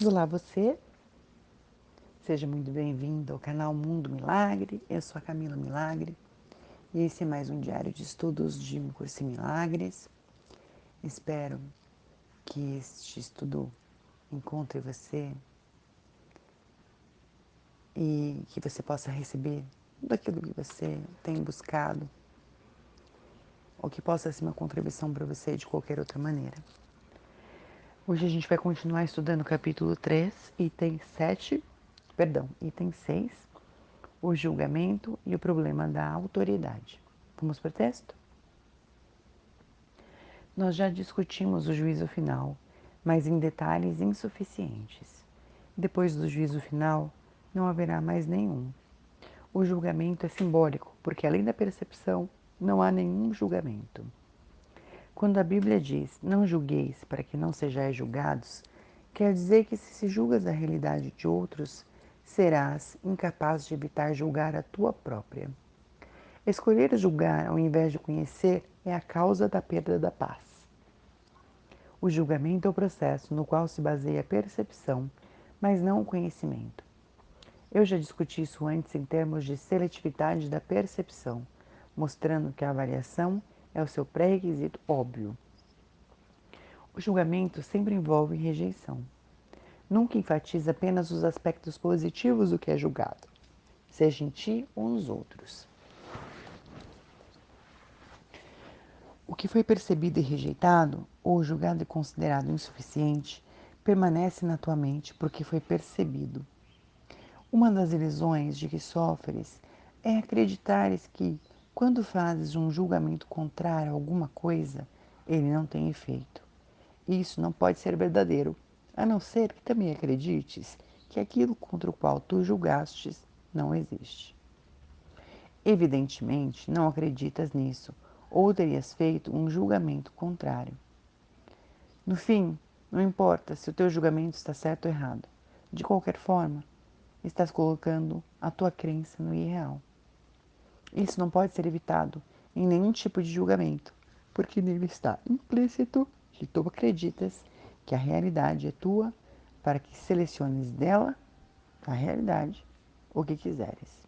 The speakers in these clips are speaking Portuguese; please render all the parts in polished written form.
Olá você, seja muito bem-vindo ao canal Mundo Milagre, eu sou a Camila Milagre e esse é mais um diário de estudos de Um Curso em Milagres. Espero que este estudo encontre você e que você possa receber tudo aquilo que você tem buscado ou que possa ser uma contribuição para você de qualquer outra maneira. Hoje a gente vai continuar estudando o capítulo 3, item 6, o julgamento e o problema da autoridade. Vamos para o texto? Nós já discutimos o juízo final, mas em detalhes insuficientes. Depois do juízo final, não haverá mais nenhum. O julgamento é simbólico, porque além da percepção, não há nenhum julgamento. Quando a Bíblia diz, não julgueis para que não sejais julgados, quer dizer que se julgas a realidade de outros, serás incapaz de evitar julgar a tua própria. Escolher julgar ao invés de conhecer é a causa da perda da paz. O julgamento é o processo no qual se baseia a percepção, mas não o conhecimento. Eu já discuti isso antes em termos de seletividade da percepção, mostrando que a avaliação é o seu pré-requisito óbvio. O julgamento sempre envolve rejeição. Nunca enfatiza apenas os aspectos positivos do que é julgado, seja em ti ou nos outros. O que foi percebido e rejeitado, ou julgado e considerado insuficiente, permanece na tua mente porque foi percebido. Uma das ilusões de que sofres é acreditares que, quando fazes um julgamento contrário a alguma coisa, ele não tem efeito. Isso não pode ser verdadeiro, a não ser que também acredites que aquilo contra o qual tu julgastes não existe. Evidentemente, não acreditas nisso, ou terias feito um julgamento contrário. No fim, não importa se o teu julgamento está certo ou errado. De qualquer forma, estás colocando a tua crença no irreal. Isso não pode ser evitado em nenhum tipo de julgamento, porque nele está implícito que tu acreditas que a realidade é tua para que seleciones dela, a realidade, o que quiseres.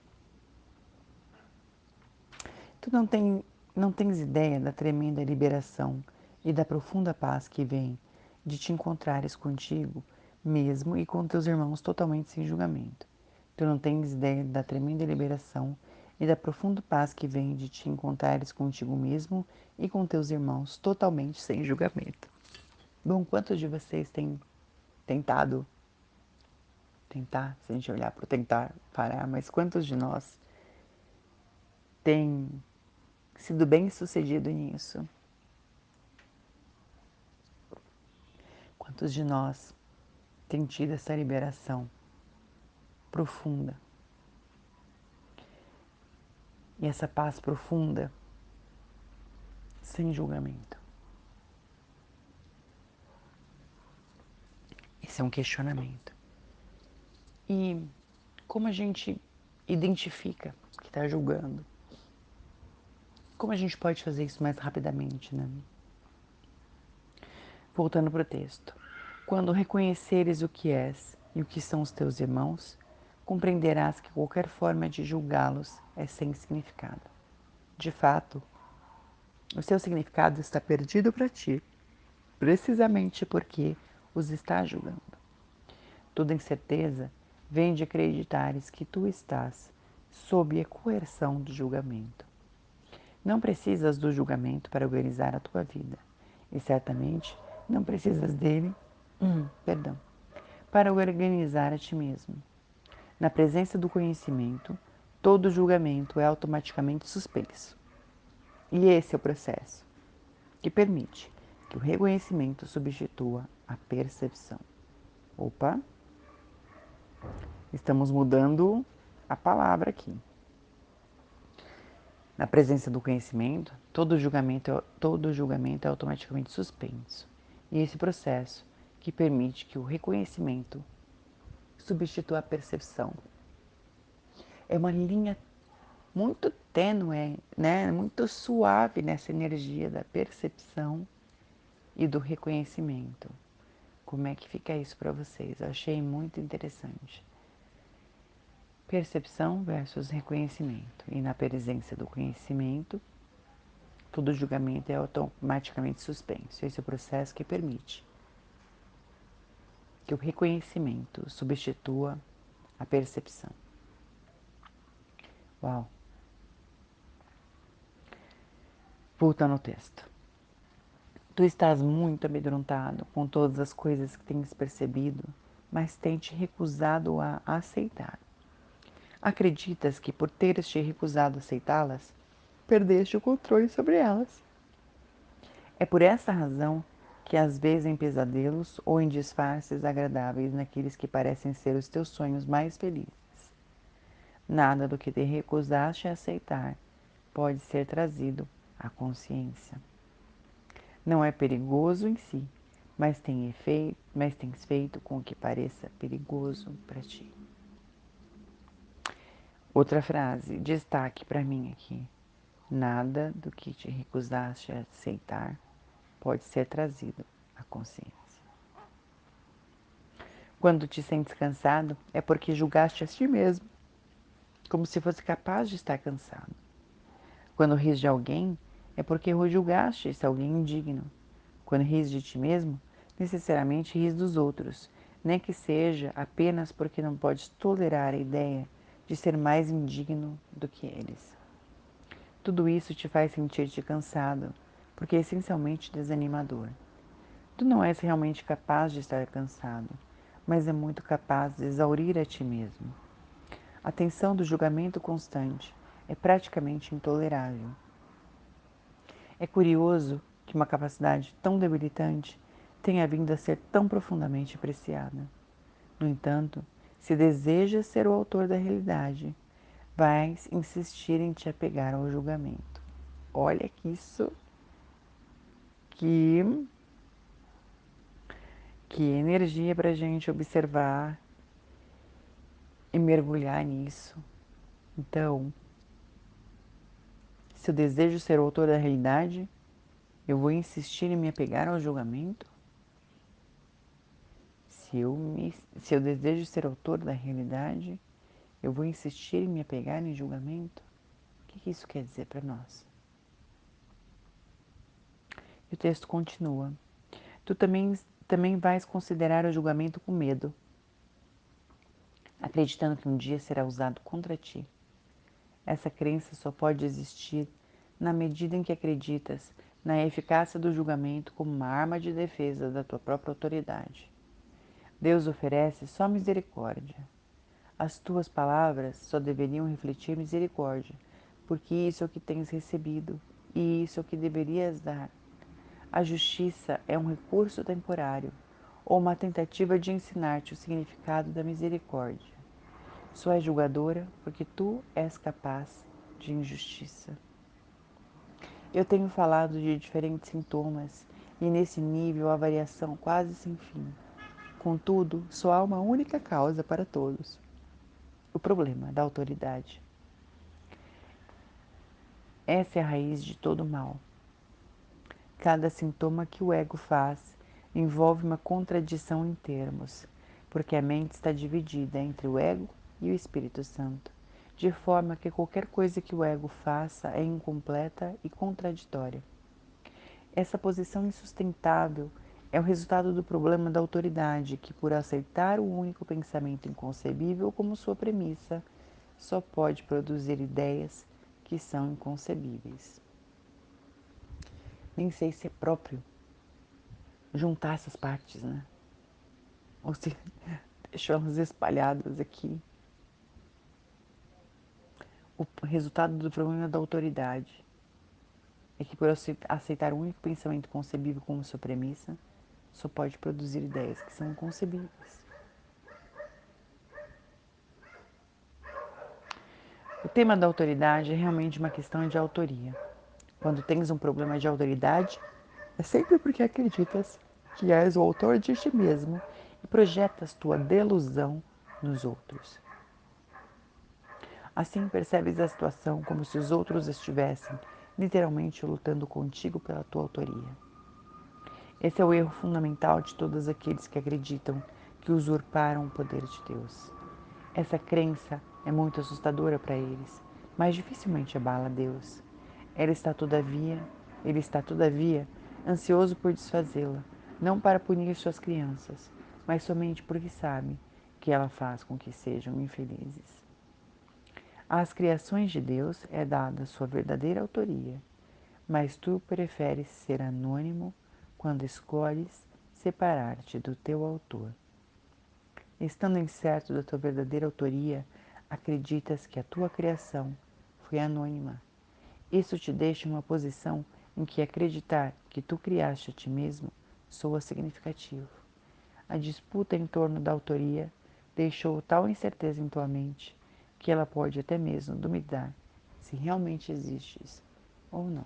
Tu não tens ideia da tremenda liberação e da profunda paz que vem de te encontrares contigo mesmo e com teus irmãos totalmente sem julgamento. Tu não tens ideia da tremenda liberação e da profunda paz que vem de te encontrares contigo mesmo e com teus irmãos totalmente sem julgamento. Bom, quantos de vocês têm tentado se a gente olhar para o tentar parar, mas quantos de nós têm sido bem-sucedido nisso? Quantos de nós têm tido essa liberação profunda? E essa paz profunda, sem julgamento? Esse é um questionamento. E como a gente identifica que está julgando? Como a gente pode fazer isso mais rapidamente, né? Voltando para o texto. Quando reconheceres o que és e o que são os teus irmãos, compreenderás que qualquer forma de julgá-los é sem significado. De fato, o seu significado está perdido para ti, precisamente porque os está julgando. Toda incerteza vem de acreditares que tu estás sob a coerção do julgamento. Não precisas do julgamento para organizar a tua vida, e certamente não precisas dele, para organizar a ti mesmo. Na presença do conhecimento, todo julgamento é automaticamente suspenso. E esse é o processo que permite que o reconhecimento substitua a percepção. Opa, estamos mudando a palavra aqui. Na presença do conhecimento, todo julgamento é automaticamente suspenso. E esse processo que permite que o reconhecimento substitua a percepção. É uma linha muito tênue, né? Muito suave nessa energia da percepção e do reconhecimento. Como é que fica isso para vocês? Eu achei muito interessante. Percepção versus reconhecimento. E na presença do conhecimento, todo julgamento é automaticamente suspenso. Esse é o processo que permite que o reconhecimento substitua a percepção. Uau! Voltando ao texto. Tu estás muito amedrontado com todas as coisas que tens percebido, mas tens te recusado a aceitar. Acreditas que por teres te recusado a aceitá-las, perdeste o controle sobre elas. É por essa razão que às vezes em pesadelos ou em disfarces agradáveis naqueles que parecem ser os teus sonhos mais felizes. Nada do que te recusaste a aceitar pode ser trazido à consciência. Não é perigoso em si, mas tens feito com que pareça perigoso para ti. Outra frase, destaque para mim aqui. Nada do que te recusaste a aceitar pode ser trazido à consciência. Quando te sentes cansado, é porque julgaste a ti mesmo, como se fosse capaz de estar cansado. Quando ris de alguém, é porque julgaste esse alguém indigno. Quando ris de ti mesmo, necessariamente ris dos outros, nem que seja apenas porque não podes tolerar a ideia de ser mais indigno do que eles. Tudo isso te faz sentir-te cansado, porque é essencialmente desanimador. Tu não és realmente capaz de estar cansado, mas é muito capaz de exaurir a ti mesmo. A tensão do julgamento constante é praticamente intolerável. É curioso que uma capacidade tão debilitante tenha vindo a ser tão profundamente apreciada. No entanto, se desejas ser o autor da realidade, vais insistir em te apegar ao julgamento. Olha que isso, que energia para a gente observar e mergulhar nisso. Então, se eu desejo ser o autor da realidade, eu vou insistir em me apegar ao julgamento? Se eu desejo ser autor da realidade, eu vou insistir em me apegar em julgamento? O que isso quer dizer para nós? E o texto continua. Tu também vais considerar o julgamento com medo, acreditando que um dia será usado contra ti. Essa crença só pode existir na medida em que acreditas na eficácia do julgamento como uma arma de defesa da tua própria autoridade. Deus oferece só misericórdia. As tuas palavras só deveriam refletir misericórdia, porque isso é o que tens recebido e isso é o que deverias dar. A justiça é um recurso temporário ou uma tentativa de ensinar-te o significado da misericórdia. Só é julgadora porque tu és capaz de injustiça. Eu tenho falado de diferentes sintomas e nesse nível a variação quase sem fim. Contudo, só há uma única causa para todos: o problema da autoridade. Essa é a raiz de todo o mal. Cada sintoma que o ego faz envolve uma contradição em termos, porque a mente está dividida entre o ego e o Espírito Santo, de forma que qualquer coisa que o ego faça é incompleta e contraditória. Essa posição insustentável é o resultado do problema da autoridade, que, por aceitar o único pensamento inconcebível como sua premissa, só pode produzir ideias que são inconcebíveis. Nem sei se é próprio juntar essas partes, né? Ou se deixá-las espalhadas aqui. O resultado do problema da autoridade é que, por aceitar o único pensamento concebível como sua premissa, só pode produzir ideias que são inconcebíveis. O tema da autoridade é realmente uma questão de autoria. Quando tens um problema de autoridade, é sempre porque acreditas que és o autor de ti mesmo e projetas tua delusão nos outros. Assim percebes a situação como se os outros estivessem literalmente lutando contigo pela tua autoria. Esse é o erro fundamental de todos aqueles que acreditam que usurparam o poder de Deus. Essa crença é muito assustadora para eles, mas dificilmente abala Deus. Ele está todavia ansioso por desfazê-la, não para punir suas crianças, mas somente porque sabe que ela faz com que sejam infelizes. Às criações de Deus é dada sua verdadeira autoria, mas tu preferes ser anônimo quando escolhes separar-te do teu autor. Estando incerto da tua verdadeira autoria, acreditas que a tua criação foi anônima. Isso te deixa em uma posição em que acreditar que tu criaste a ti mesmo soa significativo. A disputa em torno da autoria deixou tal incerteza em tua mente que ela pode até mesmo duvidar se realmente existes ou não.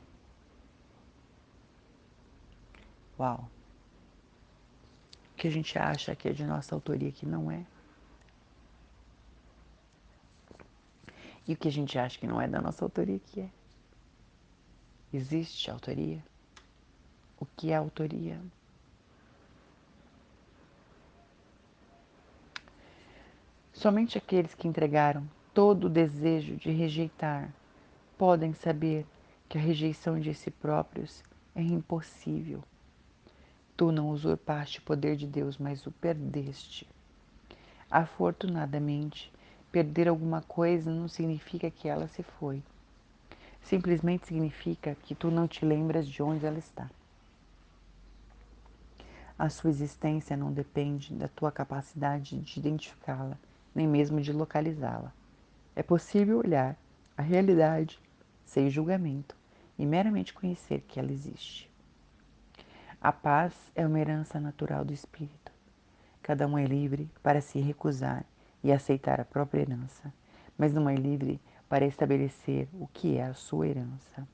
Uau! O que a gente acha que é de nossa autoria que não é, e o que a gente acha que não é da nossa autoria que é. Existe autoria? O que é autoria? Somente aqueles que entregaram todo o desejo de rejeitar podem saber que a rejeição de si próprios é impossível. Tu não usurpaste o poder de Deus, mas o perdeste. Afortunadamente, perder alguma coisa não significa que ela se foi. Simplesmente significa que tu não te lembras de onde ela está. A sua existência não depende da tua capacidade de identificá-la, nem mesmo de localizá-la. É possível olhar a realidade sem julgamento e meramente conhecer que ela existe. A paz é uma herança natural do espírito. Cada um é livre para se recusar e aceitar a própria herança, mas não é livre para estabelecer o que é a sua herança.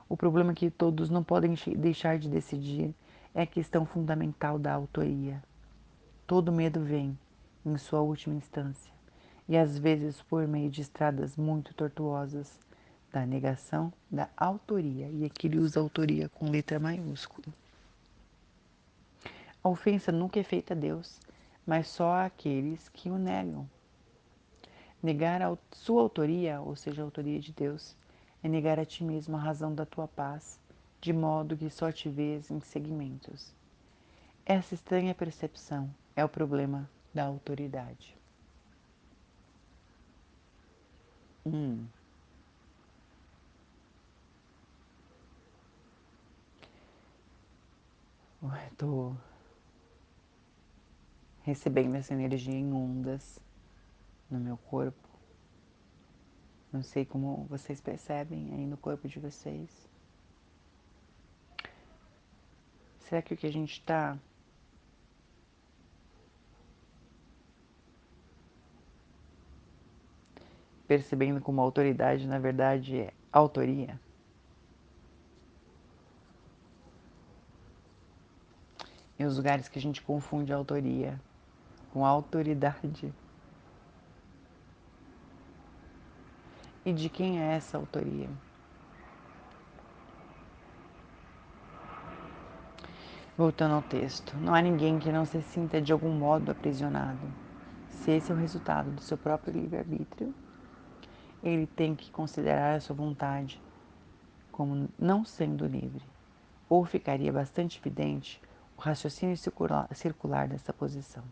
O problema que todos não podem deixar de decidir é a questão fundamental da autoria. Todo medo vem, em sua última instância, e às vezes por meio de estradas muito tortuosas, da negação da autoria, e aqui ele usa autoria com letra maiúscula. A ofensa nunca é feita a Deus, mas só àqueles que o negam. Negar a sua autoria, ou seja, a autoria de Deus, é negar a ti mesmo a razão da tua paz, de modo que só te vês em segmentos. Essa estranha percepção é o problema da autoridade. Estou recebendo essa energia em ondas no meu corpo. Não sei como vocês percebem aí no corpo de vocês. Será que o que a gente está percebendo como autoridade, na verdade, é autoria? Em os lugares que a gente confunde a autoria com a autoridade. E de quem é essa autoria? Voltando ao texto, não há ninguém que não se sinta de algum modo aprisionado. Se esse é o resultado do seu próprio livre-arbítrio, ele tem que considerar a sua vontade como não sendo livre, ou ficaria bastante evidente o raciocínio circular dessa posição.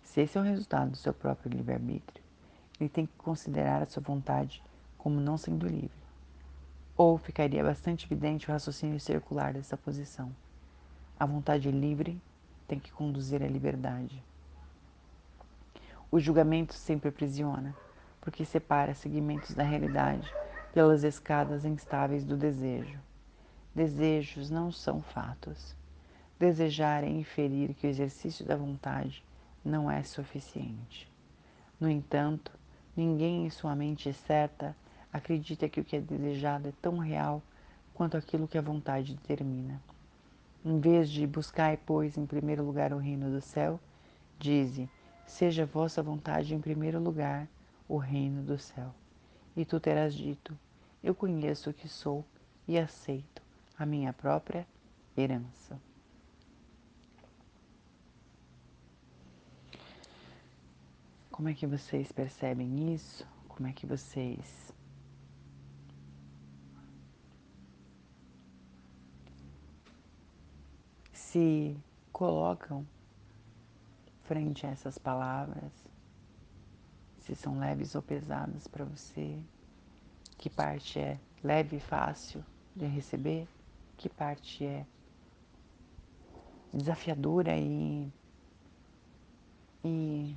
Se esse é o resultado do seu próprio livre-arbítrio, ele tem que considerar a sua vontade como não sendo livre, ou ficaria bastante evidente o raciocínio circular dessa posição. A vontade livre tem que conduzir à liberdade. O julgamento sempre aprisiona, porque separa segmentos da realidade pelas escadas instáveis do desejo. Desejos não são fatos. Desejar é inferir que o exercício da vontade não é suficiente. No entanto, ninguém em sua mente certa acredita que o que é desejado é tão real quanto aquilo que a vontade determina. Em vez de buscar, pois, em primeiro lugar o reino do céu, dize: seja vossa vontade em primeiro lugar o reino do céu. E tu terás dito: eu conheço o que sou e aceito a minha própria herança. Como é que vocês percebem isso? Como é que vocês se colocam frente a essas palavras? Se são leves ou pesadas para você? Que parte é leve e fácil de receber? Que parte é desafiadora e, e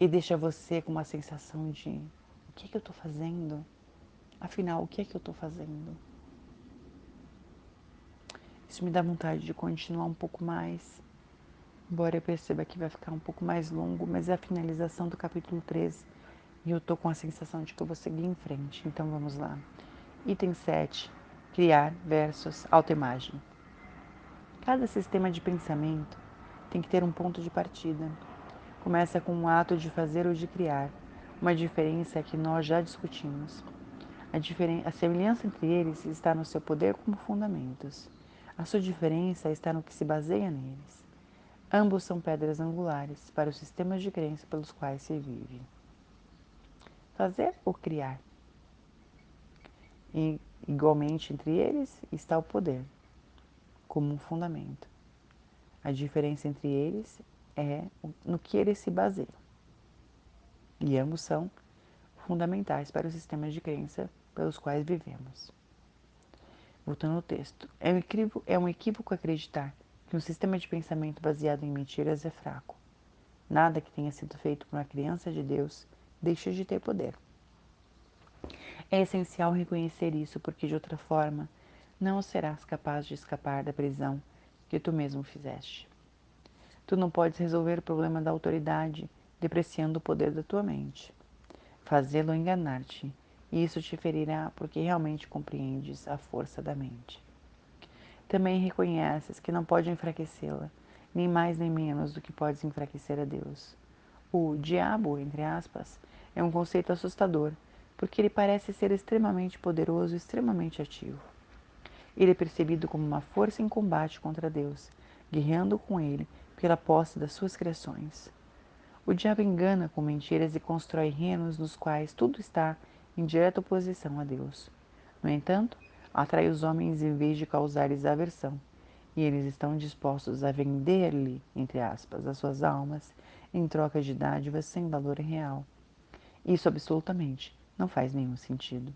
deixa você com uma sensação de o que é que eu estou fazendo? Afinal, o que é que eu estou fazendo? Isso me dá vontade de continuar um pouco mais, embora eu perceba que vai ficar um pouco mais longo, mas é a finalização do capítulo 13 e eu estou com a sensação de que eu vou seguir em frente. Então vamos lá. Item 7. Criar versus autoimagem. Cada sistema de pensamento tem que ter um ponto de partida. Começa com um ato de fazer ou de criar. Uma diferença é que nós já discutimos. A semelhança entre eles está no seu poder como fundamentos. A sua diferença está no que se baseia neles. Ambos são pedras angulares para os sistemas de crença pelos quais se vive. Fazer ou criar? E, igualmente entre eles está o poder, como um fundamento. A diferença entre eles é no que eles se baseiam. E ambos são fundamentais para os sistemas de crença pelos quais vivemos. Voltando ao texto, é um equívoco acreditar que um sistema de pensamento baseado em mentiras é fraco. Nada que tenha sido feito por uma criança de Deus deixa de ter poder. É essencial reconhecer isso, porque de outra forma não serás capaz de escapar da prisão que tu mesmo fizeste. Tu não podes resolver o problema da autoridade depreciando o poder da tua mente. Fazê-lo enganar-te, e isso te ferirá porque realmente compreendes a força da mente. Também reconheces que não pode enfraquecê-la, nem mais nem menos do que podes enfraquecer a Deus. O diabo, entre aspas, é um conceito assustador, porque ele parece ser extremamente poderoso e extremamente ativo. Ele é percebido como uma força em combate contra Deus, guerreando com ele pela posse das suas criações. O diabo engana com mentiras e constrói reinos nos quais tudo está em direta oposição a Deus. No entanto, atrai os homens em vez de causar-lhes aversão, e eles estão dispostos a vender-lhe, entre aspas, as suas almas em troca de dádivas sem valor real. Isso absolutamente não faz nenhum sentido.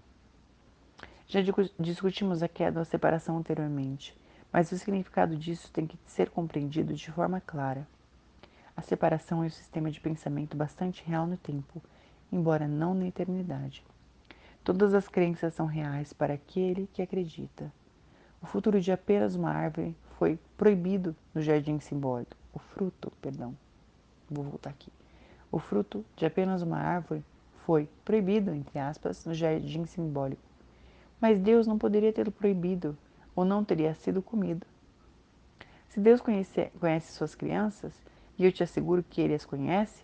Já discutimos a queda ou a separação anteriormente, mas o significado disso tem que ser compreendido de forma clara. A separação é um sistema de pensamento bastante real no tempo, embora não na eternidade. Todas as crenças são reais para aquele que acredita. O futuro de apenas uma árvore foi proibido no jardim simbólico. O fruto, perdão, vou voltar aqui. O fruto de apenas uma árvore foi proibido, entre aspas, no jardim simbólico. Mas Deus não poderia tê-lo proibido, ou não teria sido comido. Se Deus conhece suas crianças, e eu te asseguro que Ele as conhece,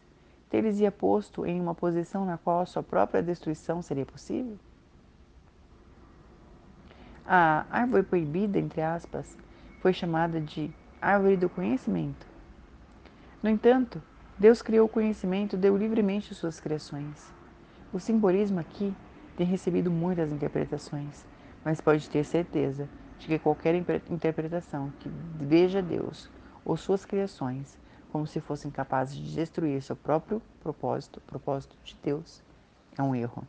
teria posto em uma posição na qual a sua própria destruição seria possível? A árvore proibida, entre aspas, foi chamada de árvore do conhecimento. No entanto, Deus criou o conhecimento e deu livremente suas criações. O simbolismo aqui tem recebido muitas interpretações, mas pode ter certeza de que qualquer interpretação que veja Deus ou suas criações como se fossem capazes de destruir seu próprio propósito, o propósito de Deus, é um erro.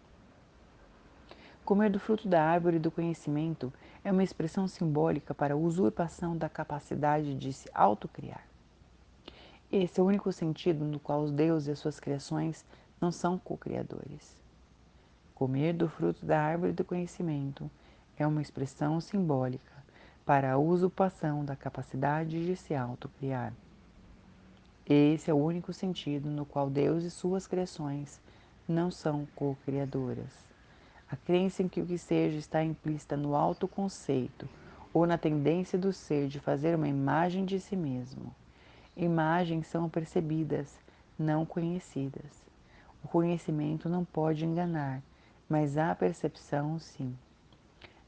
Comer do fruto da árvore do conhecimento é uma expressão simbólica para a usurpação da capacidade de se autocriar. Esse é o único sentido no qual os deuses e as suas criações não são co-criadores. Comer do fruto da árvore do conhecimento é uma expressão simbólica para a usurpação da capacidade de se autocriar. Esse é o único sentido no qual Deus e suas criações não são co-criadoras. A crença em que o que seja está implícita no autoconceito ou na tendência do ser de fazer uma imagem de si mesmo. Imagens são percebidas, não conhecidas. O conhecimento não pode enganar, mas a percepção sim.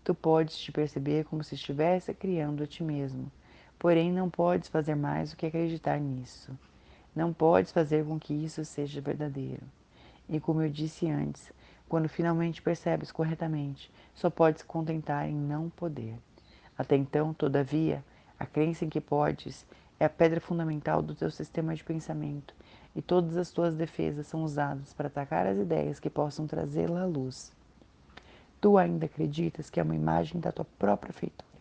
Tu podes te perceber como se estivesse criando a ti mesmo, porém não podes fazer mais do que acreditar nisso. Não podes fazer com que isso seja verdadeiro. E como eu disse antes, quando finalmente percebes corretamente, só podes contentar em não poder. Até então, todavia, a crença em que podes é a pedra fundamental do teu sistema de pensamento, e todas as tuas defesas são usadas para atacar as ideias que possam trazê-la à luz. Tu ainda acreditas que é uma imagem da tua própria feitura.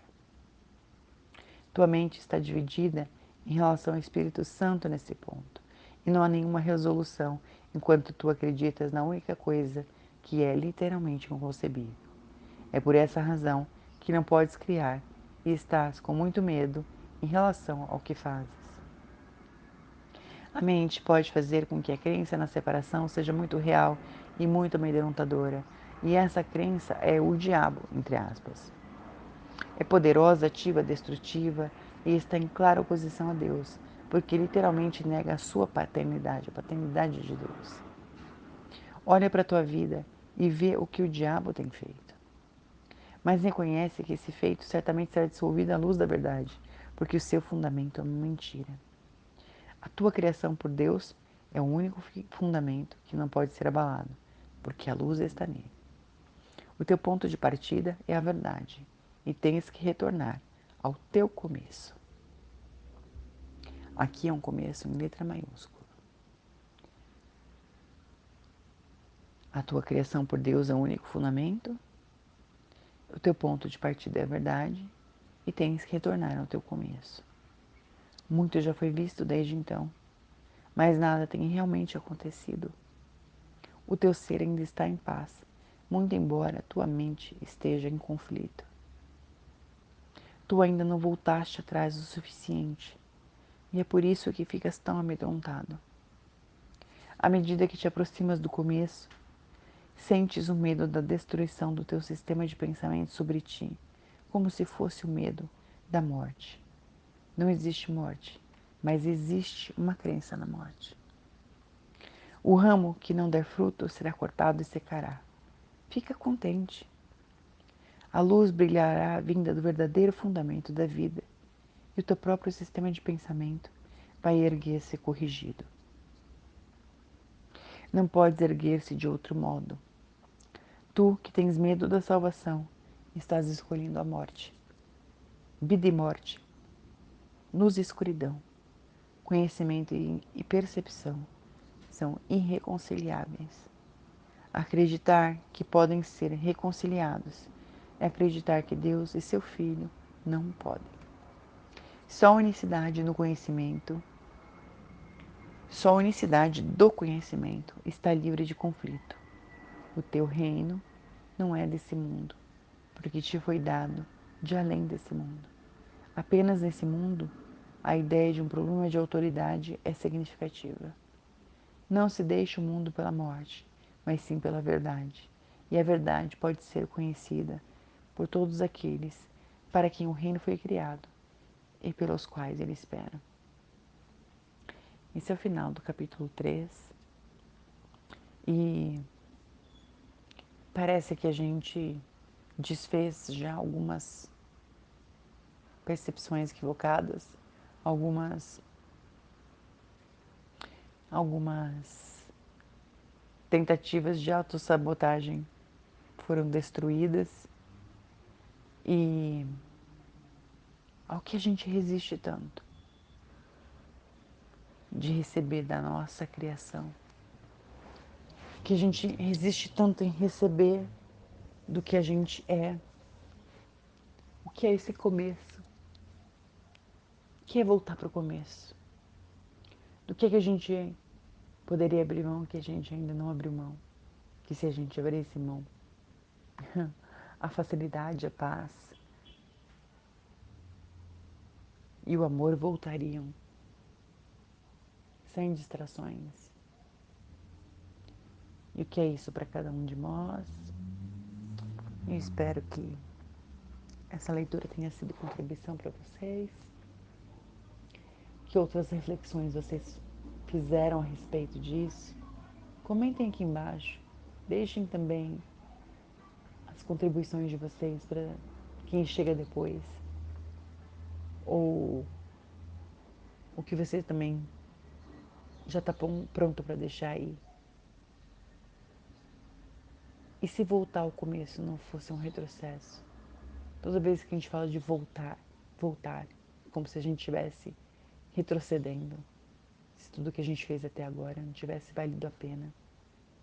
Tua mente está dividida em relação ao Espírito Santo nesse ponto, e não há nenhuma resolução enquanto tu acreditas na única coisa que é literalmente inconcebível. É por essa razão que não podes criar e estás com muito medo em relação ao que fazes. A mente pode fazer com que a crença na separação seja muito real e muito amedrontadora, e essa crença é o diabo, entre aspas. É poderosa, ativa, destrutiva e está em clara oposição a Deus, porque literalmente nega a sua paternidade, a paternidade de Deus. Olha para a tua vida e vê o que o diabo tem feito. Mas reconhece que esse feito certamente será dissolvido à luz da verdade, porque o seu fundamento é uma mentira. A tua criação por Deus é o único fundamento que não pode ser abalado, porque a luz está nele. O teu ponto de partida é a verdade, e tens que retornar ao teu começo. Aqui é um começo em letra maiúscula. A tua criação por Deus é o único fundamento, o teu ponto de partida é a verdade, e tens que retornar ao teu começo. Muito já foi visto desde então, mas nada tem realmente acontecido. O teu ser ainda está em paz, muito embora tua mente esteja em conflito. Tu ainda não voltaste atrás o suficiente, e é por isso que ficas tão amedrontado. À medida que te aproximas do começo, sentes o medo da destruição do teu sistema de pensamento sobre ti, como se fosse o medo da morte. Não existe morte, mas existe uma crença na morte. O ramo que não der fruto será cortado e secará. Fica contente. A luz brilhará vinda do verdadeiro fundamento da vida, e o teu próprio sistema de pensamento vai erguer-se corrigido. Não podes erguer-se de outro modo. Tu, que tens medo da salvação, estás escolhendo a morte. Vida e morte, luz e escuridão, conhecimento e percepção são irreconciliáveis. Acreditar que podem ser reconciliados é acreditar que Deus e seu Filho não podem. Só a unicidade no conhecimento, só a unicidade do conhecimento está livre de conflito. O teu reino não é desse mundo, porque te foi dado de além desse mundo. Apenas nesse mundo, a ideia de um problema de autoridade é significativa. Não se deixa o mundo pela morte, mas sim pela verdade. E a verdade pode ser conhecida por todos aqueles para quem o reino foi criado e pelos quais ele espera. Esse é o final do capítulo 3. E parece que a gente desfez já algumas percepções equivocadas, algumas tentativas de autossabotagem foram destruídas e ao que a gente resiste tanto de receber da nossa criação, que a gente resiste tanto em receber do que a gente é, o que é esse começo, o que é voltar para o começo, do que a gente poderia abrir mão que a gente ainda não abriu mão, que se a gente abrisse mão, a facilidade, a paz e o amor voltariam sem distrações. E o que é isso para cada um de nós? Eu espero que essa leitura tenha sido contribuição para vocês, que outras reflexões vocês fizeram a respeito disso. Comentem aqui embaixo, deixem também as contribuições de vocês para quem chega depois, ou o que você também já está pronto para deixar aí. E se voltar ao começo não fosse um retrocesso? Toda vez que a gente fala de voltar, como se a gente estivesse retrocedendo, se tudo que a gente fez até agora não tivesse valido a pena.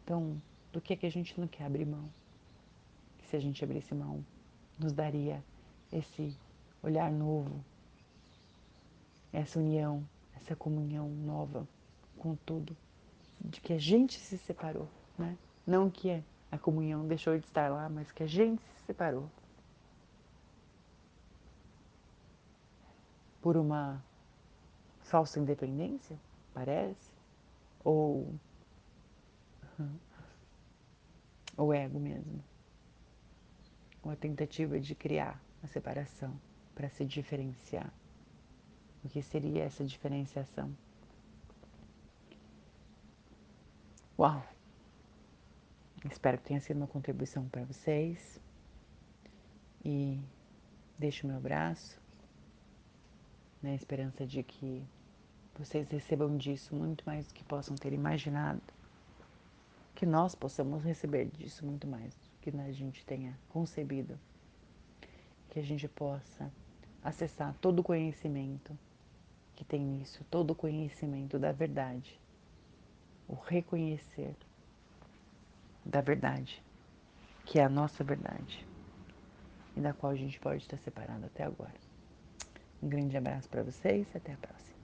Então, do que é que a gente não quer abrir mão? Que se a gente abrisse mão, nos daria esse olhar novo, essa união, essa comunhão nova com tudo, de que a gente se separou, né? Não que a comunhão deixou de estar lá, mas que a gente se separou por uma falsa independência, parece, ou o ego mesmo, ou a tentativa de criar a separação para se diferenciar. O que seria essa diferenciação? Uau! Espero que tenha sido uma contribuição para vocês e deixo o meu abraço na esperança de que vocês recebam disso muito mais do que possam ter imaginado, que nós possamos receber disso muito mais do que a gente tenha concebido, que a gente possa acessar todo o conhecimento que tem nisso, todo o conhecimento da verdade, o reconhecer da verdade, que é a nossa verdade e da qual a gente pode estar separado até agora. Um grande abraço para vocês e até a próxima.